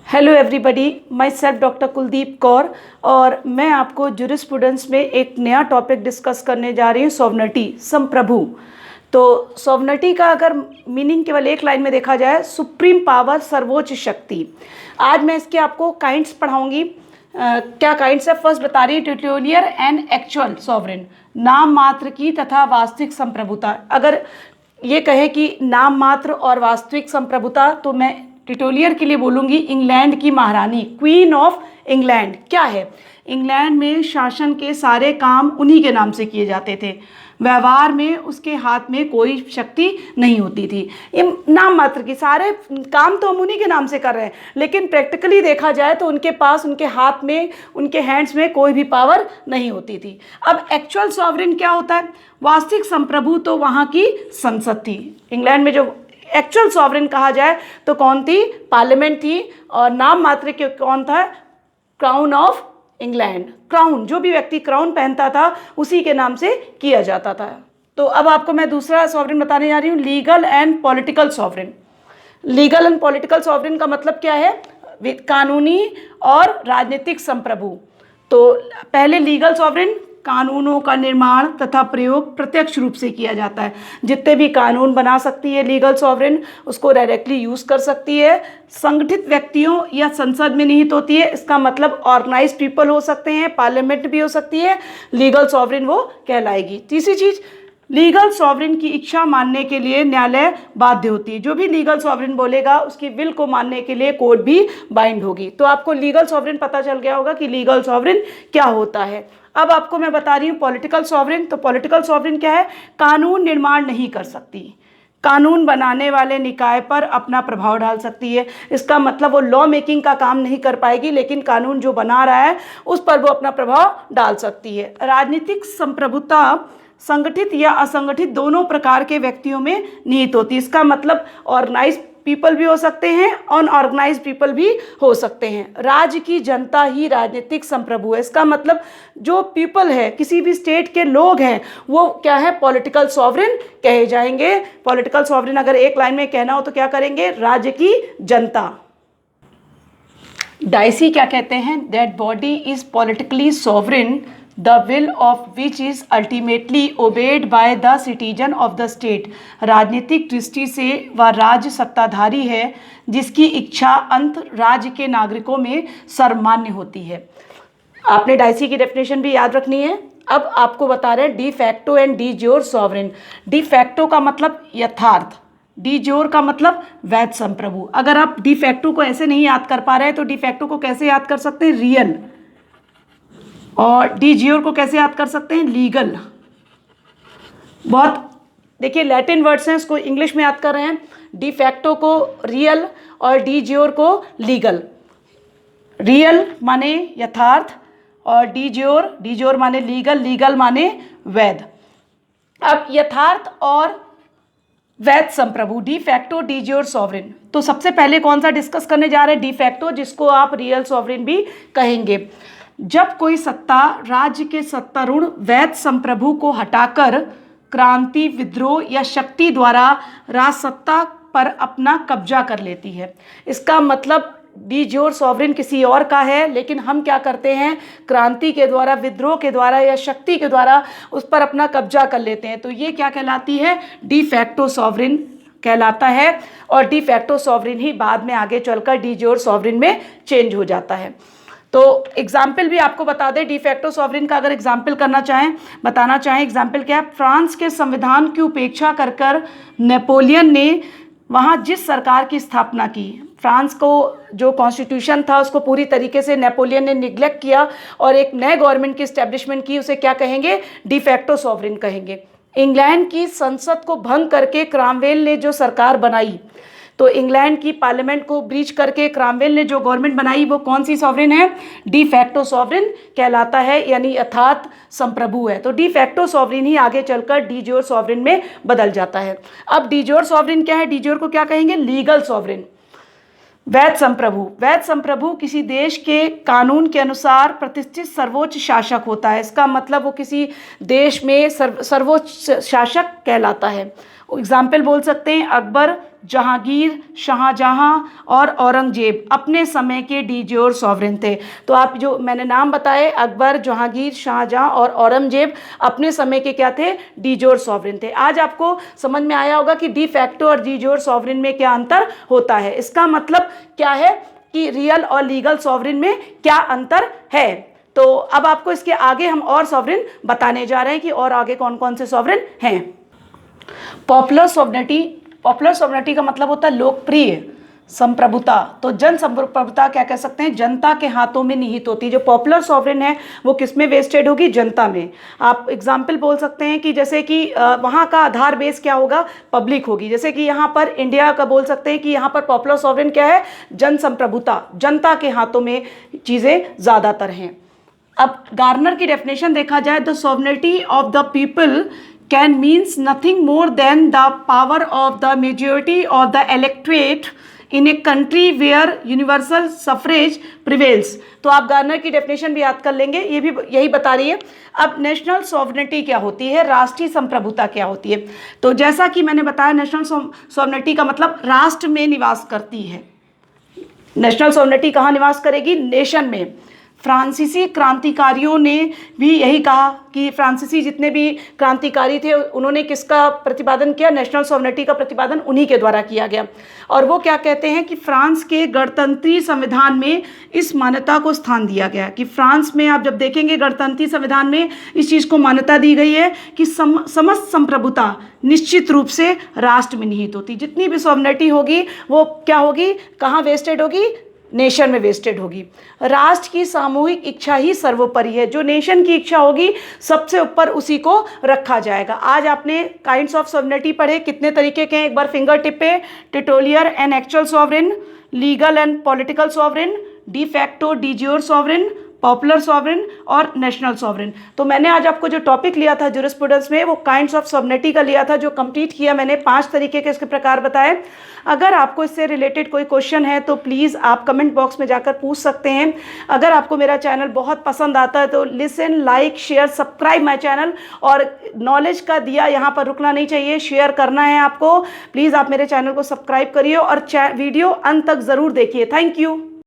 Hello everybody, my self doctor Kuldeep Kaur और मैं आपको जूरिस्प्रूडेंस में एक नया टॉपिक डिस्कस करने जा रही हूँ, सॉवरेनिटी, संप्रभु। तो सॉवरेनिटी का अगर मीनिंग केवल एक लाइन में देखा जाए, सुप्रीम पावर, सर्वोच्च शक्ति। आज मैं इसके आपको काइंड्स पढ़ाऊँगी। क्या काइंड्स है? फर्स्ट बता रही है, ट्यूटोरियल एंड एक्चुअल सॉवरेन, नाम मात्र की तथा वास्तविक संप्रभुता। अगर ये कहे कि नाम मात्र और वास्तविक संप्रभुता, तो मैं ट्यूटोरियल के लिए बोलूँगी इंग्लैंड की महारानी, क्वीन ऑफ इंग्लैंड। क्या है? इंग्लैंड में शासन के सारे काम उन्हीं के नाम से किए जाते थे। व्यवहार में उसके हाथ में कोई शक्ति नहीं होती थी। ये नाम मात्र की, सारे काम तो हम उन्हीं के नाम से कर रहे हैं, लेकिन प्रैक्टिकली देखा जाए तो उनके पास, उनके हाथ में, उनके हैंड्स में कोई भी पावर नहीं होती थी। अब एक्चुअल सॉवरेन क्या होता है? वास्तविक संप्रभु तो वहाँ की संसद थी। इंग्लैंड में जो एक्चुअल सॉवरेन कहा जाए तो कौन थी? पार्लियामेंट थी। और नाम मात्र के कौन था? Crown of England. क्राउन, जो भी व्यक्ति क्राउन पहनता था उसी के नाम से किया जाता था। तो अब आपको मैं दूसरा सॉवरेन बताने जा रही हूँ, legal and political sovereign. Legal and political sovereign का मतलब क्या है? कानूनी और राजनीतिक संप्रभु। तो पहले लीगल सॉवरेन, कानूनों का निर्माण तथा प्रयोग प्रत्यक्ष रूप से किया जाता है। जितने भी कानून बना सकती है लीगल सॉवरेन, उसको डायरेक्टली यूज़ कर सकती है। संगठित व्यक्तियों या संसद में निहित होती है। इसका मतलब ऑर्गेनाइज्ड पीपल हो सकते हैं, पार्लियामेंट भी हो सकती है, लीगल सॉवरेन वो कहलाएगी। तीसरी चीज़, लीगल सॉवरेन की इच्छा मानने के लिए न्यायालय बाध्य होती है। जो भी लीगल सॉवरेन बोलेगा उसकी विल को मानने के लिए कोर्ट भी बाइंड होगी। तो आपको लीगल सॉवरेन पता चल गया होगा कि लीगल सॉवरेन क्या होता है। अब आपको मैं बता रही हूँ पॉलिटिकल सॉवरेन। तो पॉलिटिकल सॉवरेन क्या है? कानून निर्माण नहीं कर सकती, कानून बनाने वाले निकाय पर अपना प्रभाव डाल सकती है। इसका मतलब वो लॉ मेकिंग का काम नहीं कर पाएगी, लेकिन कानून जो बना रहा है उस पर वो अपना प्रभाव डाल सकती है। राजनीतिक संप्रभुता संगठित या असंगठित दोनों प्रकार के व्यक्तियों में निहित होती है। इसका मतलब ऑर्गेनाइज्ड पीपल भी हो सकते हैं, अनऑर्गेनाइज्ड पीपल भी हो सकते हैं। राज्य की जनता ही राजनीतिक संप्रभु है। इसका मतलब जो पीपल है, किसी भी स्टेट के लोग हैं, वो क्या है? पॉलिटिकल सॉवरेन कहे जाएंगे। पॉलिटिकल सॉवरेन अगर एक लाइन में कहना हो तो क्या करेंगे? राज्य की जनता। डाइसी क्या कहते हैं? That body is politically sovereign the will of which is ultimately obeyed by the citizen of the state। राजनीतिक दृष्टि से वह राज्य सत्ताधारी है जिसकी इच्छा अंत राज्य के नागरिकों में सर्वमान्य होती है। आपने डाइसी की डेफिनेशन भी याद रखनी है। अब आपको बता रहे हैं de facto and D jure sovereign. De facto का मतलब यथार्थ, डी ज्योर का मतलब वैध संप्रभु। अगर आप डी फैक्टो को ऐसे नहीं याद कर पा रहे हैं तो डी फैक्टो को कैसे याद कर सकते हैं? रियल। और डी ज्योर को कैसे याद कर सकते हैं? लीगल। बहुत देखिए लैटिन वर्ड्स हैं, इसको इंग्लिश में याद कर रहे हैं। डी फैक्टो को रियल और डी ज्योर को लीगल। रियल माने यथार्थ और डी ज्योर माने लीगल, लीगल माने वैध। अब यथार्थ और वैध संप्रभु, D facto, de jure, sovereign. तो सबसे पहले कौन सा डिस्कस करने जा रहे हैं? डी फैक्टो, जिसको आप रियल सॉवरेन भी कहेंगे। जब कोई सत्ता राज्य के सत्तारूढ़ वैध संप्रभु को हटाकर क्रांति, विद्रोह या शक्ति द्वारा राजसत्ता पर अपना कब्जा कर लेती है। इसका मतलब डी ज्योर सॉवरेन किसी और का है, लेकिन हम क्या करते हैं? क्रांति के द्वारा, विद्रोह के द्वारा या शक्ति के द्वारा उस पर अपना कब्जा कर लेते हैं। तो ये क्या कहलाती है? डी फैक्टो सॉवरेन कहलाता है। और डी फैक्टो सॉवरेन ही बाद में आगे चलकर डी ज्योर सॉवरेन में चेंज हो जाता है। तो एग्जाम्पल भी आपको बता दें, डी फैक्टो सॉवरेन का अगर एग्जाम्पल करना चाहें, बताना चाहें, एग्जाम्पल क्या है? फ्रांस के संविधान की उपेक्षा कर नेपोलियन ने वहाँ जिस सरकार की स्थापना की, फ्रांस को जो कॉन्स्टिट्यूशन था उसको पूरी तरीके से नेपोलियन ने निग्लेक्ट किया और एक नए गवर्नमेंट की इस्टेब्लिशमेंट की, उसे क्या कहेंगे? डी फैक्टो सॉवरेन कहेंगे। इंग्लैंड की संसद को भंग करके क्रामवेल ने जो सरकार बनाई, तो इंग्लैंड की पार्लियामेंट को ब्रीच करके क्रामवेल ने जो गवर्नमेंट बनाई, वो कौन सी सॉवरेन है? डी फैक्टो सॉवरेन कहलाता है, यानी यथार्थ संप्रभु है। तो डी फैक्टो सॉवरेन ही आगे चलकर डी ज्योर सॉवरेन में बदल जाता है। अब डी ज्योर सॉवरेन क्या है? डी ज्योर को क्या कहेंगे? लीगल सॉवरेन, वैध संप्रभु। वैध संप्रभु किसी देश के कानून के अनुसार प्रतिष्ठित सर्वोच्च शासक होता है। इसका मतलब वो किसी देश में सर्वोच्च शासक कहलाता है। एग्जाम्पल बोल सकते हैं अकबर, जहांगीर, शाहजहां और औरंगजेब अपने समय के डी जोर सॉवरेन थे। तो आप जो मैंने नाम बताए, अकबर, जहांगीर, शाहजहां और औरंगजेब अपने समय के क्या थे? डी जोर सॉवरेन थे। आज आपको समझ में आया होगा कि डी फैक्टो और डी जोर सॉवरेन में क्या अंतर होता है। इसका मतलब क्या है कि रियल और लीगल सॉवरेन में क्या अंतर है। तो अब आपको इसके आगे हम और सॉवरेन बताने जा रहे हैं कि और आगे कौन कौन से सॉवरेन हैं। पॉपुलर सॉवरेनिटी, पॉपुलर सॉवरेनिटी का मतलब होता है लोकप्रिय संप्रभुता। तो जन संप्रभुता क्या कह सकते हैं? जनता के हाथों में निहित होती है। जो पॉपुलर सॉवरेन है वो किस में वेस्टेड होगी? जनता में। आप एग्जाम्पल बोल सकते हैं कि जैसे कि वहाँ का आधार बेस क्या होगा? पब्लिक होगी। जैसे कि यहाँ पर इंडिया का बोल सकते हैं कि यहाँ पर पॉपुलर सॉवरेन क्या है? जन संप्रभुता, जनता के हाथों में चीज़ें ज़्यादातर हैं। अब गार्नर की डेफिनेशन देखा जाए, the sovereignty of the people can means nothing more than the power of the majority of the electorate in a country where universal suffrage prevails. तो आप गार्नर की डेफिनेशन भी याद कर लेंगे, ये भी यही बता रही है। अब नेशनल सॉवरेनिटी क्या होती है? राष्ट्रीय संप्रभुता क्या होती है? तो जैसा कि मैंने बताया, नेशनल सॉवरेनिटी का मतलब राष्ट्र में निवास करती है। नेशनल सॉवरेनिटी कहाँ निवास करेगी? नेशन में। फ्रांसीसी क्रांतिकारियों ने भी यही कहा कि फ्रांसीसी जितने भी क्रांतिकारी थे उन्होंने किसका प्रतिपादन किया? नेशनल सॉवरेनिटी का प्रतिपादन उन्हीं के द्वारा किया गया। और वो क्या कहते हैं कि फ्रांस के गणतंत्रीय संविधान में इस मान्यता को स्थान दिया गया कि फ्रांस में आप जब देखेंगे गणतंत्रीय संविधान में इस चीज़ को मान्यता दी गई है कि समस्त संप्रभुता निश्चित रूप से राष्ट्र में निहित होती। जितनी भी सॉवरेनिटी होगी वो क्या होगी? कहाँ वेस्टेड होगी? नेशन में वेस्टेड होगी। राष्ट्र की सामूहिक इच्छा ही सर्वोपरि है। जो नेशन की इच्छा होगी सबसे ऊपर उसी को रखा जाएगा। आज आपने काइंड्स ऑफ सॉवरेनिटी पढ़े, कितने तरीके के हैं? एक बार फिंगर टिप पे, titular and actual sovereign, legal and political sovereign, de facto de jure sovereign, popular sovereign और नेशनल सॉवरेन। तो मैंने आज आपको जो टॉपिक लिया था ज्यूरिस्प्रूडेंस में वो काइंड्स ऑफ सॉवरेनिटी का लिया था, जो कंप्लीट किया मैंने। 5 तरीके के इसके प्रकार बताए। अगर आपको इससे रिलेटेड कोई क्वेश्चन है तो प्लीज़ आप कमेंट बॉक्स में जाकर पूछ सकते हैं। अगर आपको मेरा चैनल बहुत पसंद आता है तो listen, like, share, subscribe my channel. और नॉलेज का दिया यहाँ पर रुकना नहीं चाहिए, शेयर करना है आपको। प्लीज़ आप मेरे चैनल को सब्सक्राइब करिए और वीडियो अंत तक ज़रूर देखिए। Thank you.